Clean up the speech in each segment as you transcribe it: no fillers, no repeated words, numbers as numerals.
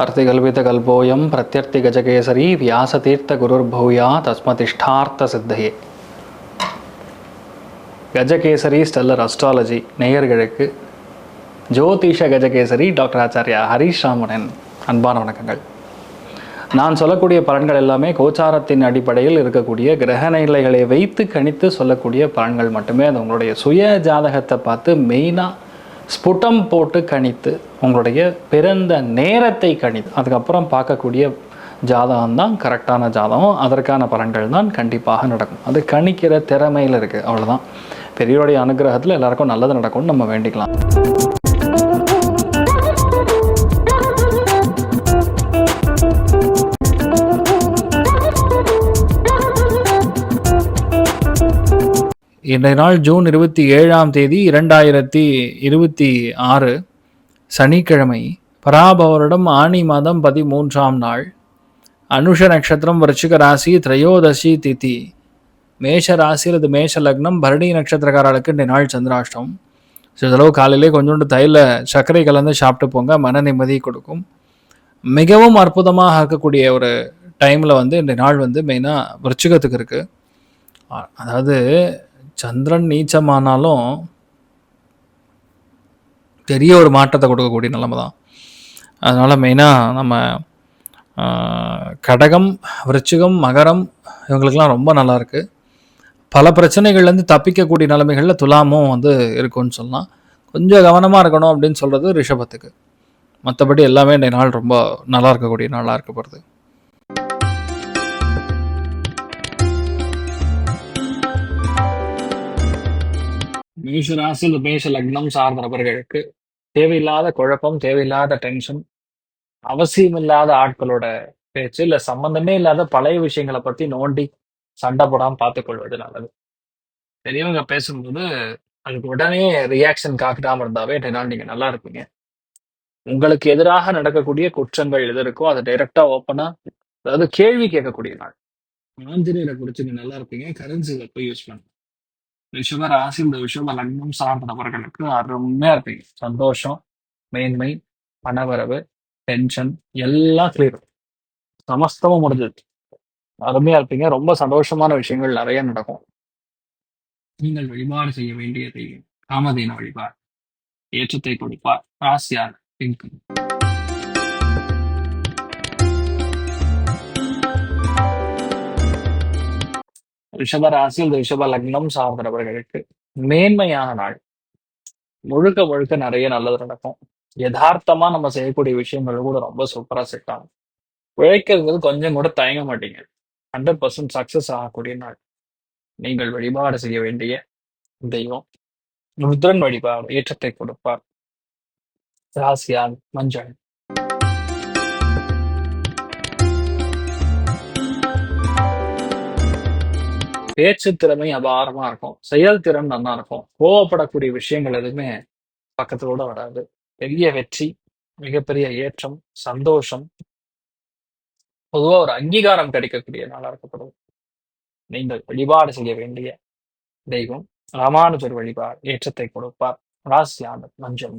अर्तिकल्पितकल्पोऽयं प्रत्यर्थिगजकेसरी व्यासतीर्थगुरुर्भूया தஸ்மதிஷ்டார்த்த Gajakesari stellar astrology நேயர்களுக்கு ஜோதிஷ Gajakesari doctor Acharya Harish ராமனின் அன்பான வணக்கங்கள். நான் சொல்லக்கூடிய பலன்கள் எல்லாமே கோச்சாரத்தின் அடிப்படையில் இருக்கக்கூடிய கிரக நிலைகளை வைத்து கணித்து சொல்லக்கூடிய பலன்கள் மட்டுமே. அது உங்களுடைய சுய ஜாதகத்தை பார்த்து மெயினாக ஸ்புட்டம் போட்டு கணித்து உங்களுடைய பிறந்த நேரத்தை கணித்து அதுக்கப்புறம் பார்க்கக்கூடிய ஜாதகம் தான் கரெக்டான ஜாதகம். அதற்கான பலன்கள் தான் கண்டிப்பாக நடக்கும். அது கணிக்கிற திறமையில் இருக்குது, அவ்வளோதான். பெரியோருடைய அனுகிரகத்தில் எல்லாருக்கும் நல்லது நடக்கும்னு நம்ம வேண்டிக்கலாம். இன்றைய நாள் ஜூன் 27 2026 சனிக்கிழமை, பராபவரிடம் ஆனி மாதம் 13ஆம் நாள், அனுஷ நட்சத்திரம், விருச்சிக ராசி, திரையோதசி திதி, மேஷ ராசி அல்லது மேஷ லக்னம், பரணி நட்சத்திரக்காரர்களுக்கு இன்றைய நாள் சந்திராஷ்டம். சிறிதளவு காலையிலே கொஞ்சோண்டு தைல சர்க்கரை கலந்து சாப்பிட்டு போங்க, மன நிம்மதி கொடுக்கும். மிகவும் அற்புதமாக ஆக்கக்கூடிய ஒரு டைமில் இன்றைய நாள் மெயினாக விருச்சிகத்துக்கு இருக்குது. அதாவது சந்திரன் நீச்சமானாலும் பெரிய ஒரு மாற்றத்தை கொடுக்கக்கூடிய நிலைமை தான். அதனால் மெயினாக நம்ம கடகம், விருச்சிகம், மகரம் இவங்களுக்கெல்லாம் ரொம்ப நல்லாயிருக்கு. பல பிரச்சனைகள்லேருந்து தப்பிக்கக்கூடிய நிலைமைகளில் துலாமும் இருக்குன்னு சொல்லலாம். கொஞ்சம் கவனமாக இருக்கணும் அப்படின்னு சொல்கிறது ரிஷபத்துக்கு. மற்றபடி எல்லாமே இந்த நாள் ரொம்ப நல்லா இருக்கக்கூடிய நாளாக இருக்கப்படுது. மேஷ ராசி, மேஷ லக்னம் சார்ந்த நபர்களுக்கு தேவையில்லாத குழப்பம், தேவையில்லாத டென்ஷன், அவசியமில்லாத ஆட்களோட பேச்சு, இல்லை சம்பந்தமே இல்லாத பழைய விஷயங்களை பற்றி நோண்டி சண்டை போடாமல் பார்த்துக்கொள்வது நல்லது. பெரியவங்க பேசும்போது அதுக்கு உடனே ரியாக்ஷன் காட்டாமல் இருந்தாவே நாள் நீங்கள் நல்லா இருப்பீங்க. உங்களுக்கு எதிராக நடக்கக்கூடிய குற்றங்கள் எது இருக்கோ அதை டைரக்டா ஓப்பனா, அதாவது கேள்வி கேட்கக்கூடிய நாள். ஆஞ்சநேயரை குறிச்சு நீங்க நல்லா இருப்பீங்க. கரன்சிகளை போய் யூஸ் பண்ணுங்க. ரிஷப ராசி, இந்த ரிஷப லக்னம் சார்ந்த நபர்களுக்கு அருமையா இருப்பீங்க. சந்தோஷம், மேன்மை, பணவரவு, டென்ஷன் எல்லாம் கிளியர், சமஸ்தமும் முடிஞ்சது. அருமையா இருப்பீங்க. ரொம்ப சந்தோஷமான விஷயங்கள் நிறைய நடக்கும். நீங்கள் வழிபாடு செய்ய வேண்டியதை காமதேன வழிபாடு ஏற்றத்தை கொடுப்பார். ராசியார் பிங்க். ரிஷப ராசி, இந்த ரிஷப லக்னம் சார்ந்தவர்களுக்கு மேன்மையான நாள். முழுக்க முழுக்க நிறைய நல்லது நடக்கும். யதார்த்தமா நம்ம செய்யக்கூடிய விஷயங்கள் கூட ரொம்ப சூப்பரா செட் ஆகும். உழைக்கிறது கொஞ்சம் கூட தயங்க மாட்டீங்க. 100% சக்சஸ் ஆகக்கூடிய நாள். நீங்கள் வழிபாடு செய்ய வேண்டிய தெய்வம் ருத்ரன் வழிபாடு ஏற்றத்தை கொடுப்பார். ராசியால் மஞ்சள். பேச்சு திறமை அபாரமா இருக்கும். செயல்திறன் நல்லா இருக்கும். கோவப்படக்கூடிய விஷயங்கள் எதுவுமே பக்கத்தோட வராது. பெரிய வெற்றி, மிகப்பெரிய ஏற்றம், சந்தோஷம், பொதுவா ஒரு அங்கீகாரம் கிடைக்கக்கூடிய நாளா இருக்கப்படும். நீங்கள் வழிபாடு செய்ய வேண்டிய தெய்வம் ராமானுஜர் வழிபாடு ஏற்றத்தை கொடுப்பார். ராசியான மஞ்சள்.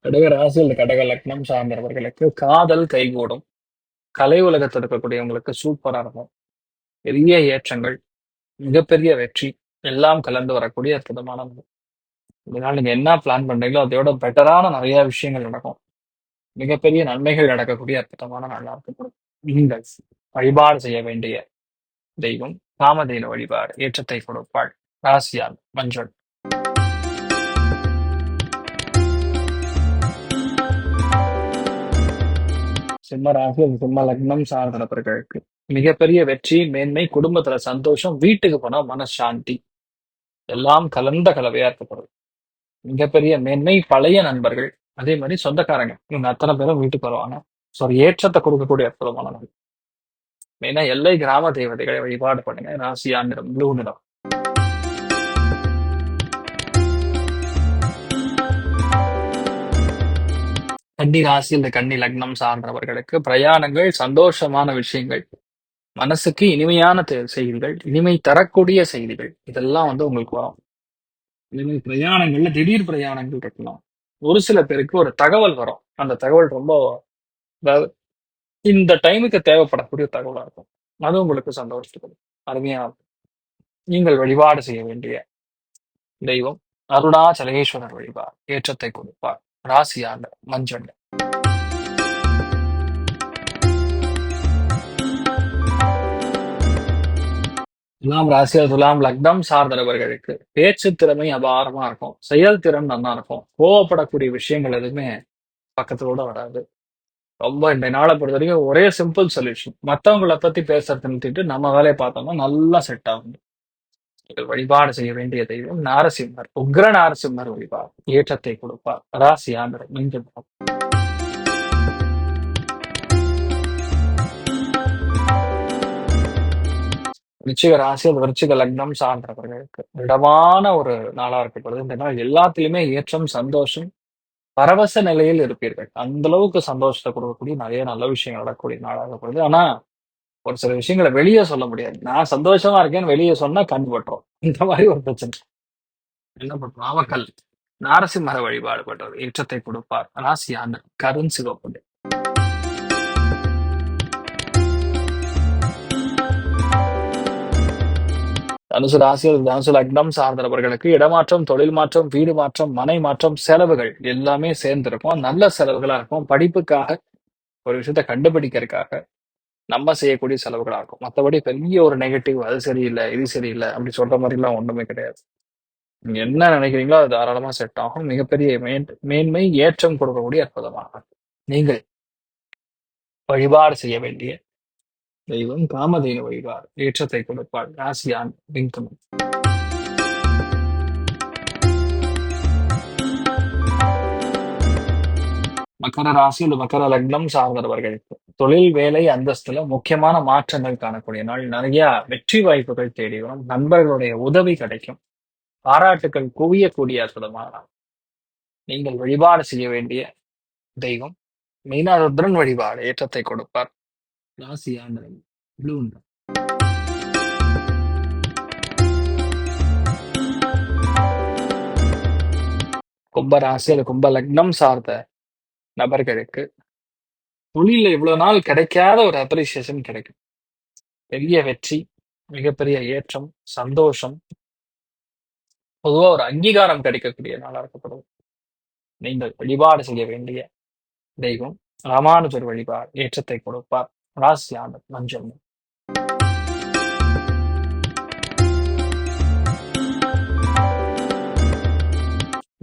கடக ராசி அல்லது கடக லக்னம் சார்ந்தவர்களுக்கு காதல் கைகூடும். கலை உலகத்தில் இருக்கக்கூடியவங்களுக்கு சூப்பரா இருக்கும். பெரிய ஏற்றங்கள், மிகப்பெரிய வெற்றி எல்லாம் கலந்து வரக்கூடிய அற்புதமான இதனால் நீங்க என்ன பிளான் பண்றீங்களோ அதோட பெட்டரான நிறைய விஷயங்கள் நடக்கும். மிகப்பெரிய நன்மைகள் நடக்கக்கூடிய அற்புதமான நாளா இருக்கக்கூடும். நீங்கள் வழிபாடு செய்ய வேண்டிய தெய்வம் காமதேனு வழிபாடு ஏற்றத்தை கொடுப்பாள். ராசியால் மஞ்சள். சிம்ம ராசி, சிம்ம லக்னம் சார்ந்த நபர்களுக்கு மிகப்பெரிய வெற்றி, மேன்மை, குடும்பத்துல சந்தோஷம், வீட்டுக்கு போனா மனசாந்தி எல்லாம் கலந்த கலவையா இருக்கப்படும். மிகப்பெரிய மேன்மை, பழைய நண்பர்கள், அதே மாதிரி சொந்தக்காரங்க, இவங்க அத்தனை பேரும் வீட்டுக்கு வருவாங்க. ஸோ ஒரு ஏற்றத்தை கொடுக்கக்கூடிய அற்புதமான நாள். மெயினா எல்லை கிராம தேவதைகளை வழிபாடு பண்ணுங்க. ராசியா நிறம் ப்ளூ நிறம். கன்னி ராசி, இந்த கன்னி லக்னம் சார்ந்தவர்களுக்கு பிரயாணங்கள், சந்தோஷமான விஷயங்கள், மனசுக்கு இனிமையான செய்திகள், இனிமை தரக்கூடிய செய்திகள் இதெல்லாம் உங்களுக்கு வரும். அதே மாதிரி பிரயாணங்கள்ல திடீர் பிரயாணங்கள் இருக்கலாம். ஒரு சில பேருக்கு ஒரு தகவல் வரும். அந்த தகவல் ரொம்ப அதாவது இந்த டைமுக்கு தேவைப்படக்கூடிய தகவலா இருக்கும். அது உங்களுக்கு சந்தோஷத்தை கொடுக்கும். அருமையா இருக்கும். நீங்கள் வழிபாடு செய்ய வேண்டிய தெய்வம் அருணாச்சலேஸ்வரர் வழிபாடு ஏற்றத்தை கொடுப்பார். ராசியாக மஞ்சள். துலாம் ராசியா துலாம் லக்னம் சார்ந்த நபர்களுக்கு பேச்சு திறமை அபாரமா இருக்கும். செயல்திறன் நல்லா இருக்கும். கோவப்படக்கூடிய விஷயங்கள் எதுவுமே பக்கத்தோட வராது. ரொம்ப இந்த நாளை பொறுத்த வரைக்கும் ஒரே சிம்பிள் சொல்யூஷன். மத்தவங்கள பத்தி பேசுறத நிறுத்திட்டு நம்ம வேலையை பார்த்தோம்னா நல்லா செட் ஆகும். நீங்கள் வழிபாடு செய்ய வேண்டிய தெய்வம் நாரசிம்மர். உக்ர நாரசிம்மர் வழிபாடு ஏற்றத்தை கொடுப்பார். ராசியாnder மீண்டும் விருச்சிக ராசி அது விருச்சிக லக்னம் சார்ந்தவர்களுக்கு திடமான ஒரு நாளா இருக்கப்படுது. இந்த நாள் எல்லாத்திலுமே ஏற்றம், சந்தோஷம், பரவச நிலையில் இருப்பீர்கள். அந்த அளவுக்கு சந்தோஷத்தை கொடுக்கக்கூடிய நிறைய நல்ல விஷயங்கள் நடக்கக்கூடிய நாளாகப்படுது. ஆனா ஒரு சில விஷயங்களை வெளியே சொல்ல முடியாது. நான் சந்தோஷமா இருக்கேன்னு வெளியே சொன்னா கண் பட்டுரும். இந்த மாதிரி ஒரு பிரச்சனை. என்ன பண்றோம்? நாமக்கல் நாரசிம்மர வழிபாடு பண்றது ஏற்றத்தை கொடுப்பார். ராசியான கருஞ்சிவப்பு. தனுசு ராசி தனுசு லக்னம் சார்ந்த நபர்களுக்கு இடமாற்றம், தொழில் மாற்றம், வீடு மாற்றம், மனை மாற்றம், செலவுகள் எல்லாமே சேர்ந்திருக்கும். நல்ல செலவுகளா இருக்கும். படிப்புக்காக ஒரு விஷயத்த கண்டுபிடிக்கிறதுக்காக நம்ம செய்யக்கூடிய செலவுகளா இருக்கும். மற்றபடி பெரிய ஒரு நெகட்டிவ் அது சரியில்லை, இது சரியில்லை அப்படி சொல்ற மாதிரி எல்லாம் ஒண்ணுமே கிடையாது. நீங்க என்ன நினைக்கிறீங்களோ அது தாராளமா செட் ஆகும். மிகப்பெரிய மேன்மை ஏற்றம் கொடுக்கக்கூடிய அற்புதமாக நீங்கள் வழிபாடு செய்ய வேண்டிய தெய்வம் காமதேனு வழிபாடு ஏற்றத்தை கொடுப்பாள். ராசியான் விங்கமன். மகர ராசி அல்லது மகர லக்னம் சார்ந்தவர்களுக்கு தொழில், வேலை, அந்தஸ்துல முக்கியமான மாற்றங்கள் காணக்கூடிய நாள். நிறைய வெற்றி வாய்ப்புகள் தேடி வரும். நண்பர்களுடைய உதவி கிடைக்கும். பாராட்டுக்கள் குவியக்கூடிய அற்புதமான நாள். நீங்கள் வழிபாடு செய்ய வேண்டிய தெய்வம் மீனாருத்ரன் வழிபாடு ஏற்றத்தை கொடுப்பார். ராசி ஆண்டவன் ப்ளூ. கும்ப ராசி அல்லது கும்ப லக்னம் சார்ந்த நபர்களுக்கு தொழில இவ்வளவு நாள் கிடைக்காத ஒரு அப்ரிசியேஷன் கிடைக்கும். பெரிய வெற்றி, மிகப்பெரிய ஏற்றம், சந்தோஷம், பொதுவா ஒரு அங்கீகாரம் கிடைக்கக்கூடிய நாளா இருக்கப்படுது. நீங்கள் வழிபாடு செய்ய வேண்டிய தெய்வம் ராமானுஜர் வழிபாடு ஏற்றத்தை கொடுப்பார். ராசி ஆண்டவர் மஞ்சள்.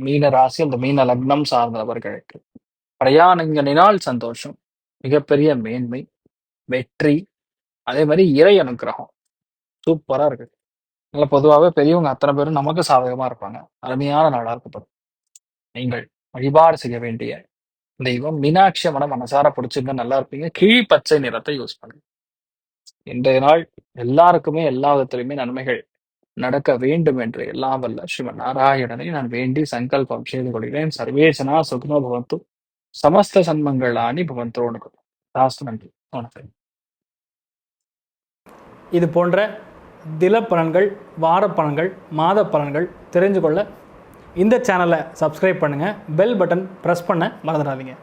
மீன ராசி அந்த மீன லக்னம் சார்ந்தவர்களுக்கு பிரயாணங்களினால் சந்தோஷம், மிகப்பெரிய மேன்மை, வெற்றி, அதே மாதிரி இறை அனுக்கிரகம் சூப்பரா இருக்கு. நல்ல பொதுவாகவே பெரியவங்க அத்தனை பேரும் நமக்கு சாதகமா இருப்பாங்க. அருமையான நாளா இருக்கப்படும். நீங்கள் வழிபாடு செய்ய வேண்டிய தெய்வம் மீனாட்சி அம்மனை மனசார பிடிச்சிருந்தா நல்லா இருப்பீங்க. கிழி பச்சை நிறத்தை யூஸ் பண்ணுங்க. இன்றைய நாள் எல்லாருக்குமே எல்லா விதத்திலுமே நன்மைகள் நடக்க வேண்டும் என்று எல்லாம் வல்ல ஸ்ரீமன் நாராயணனை நான் வேண்டி சங்கல்பம் செய்து கொள்கிறேன். சர்வேசனா சுக்னோ பவந்து சமஸ்த சன்மங்களானி பவந்தோனு. தாஸ்து. நன்றி. வணக்கம். இது போன்ற தினப்பலன்கள், வாரப்பலன்கள், மாத பலன்கள் தெரிஞ்சு கொள்ள இந்த சேனலை சப்ஸ்கிரைப் பண்ணுங்கள். பெல் பட்டன் ப்ரெஸ் பண்ண மறந்துடாதீங்க.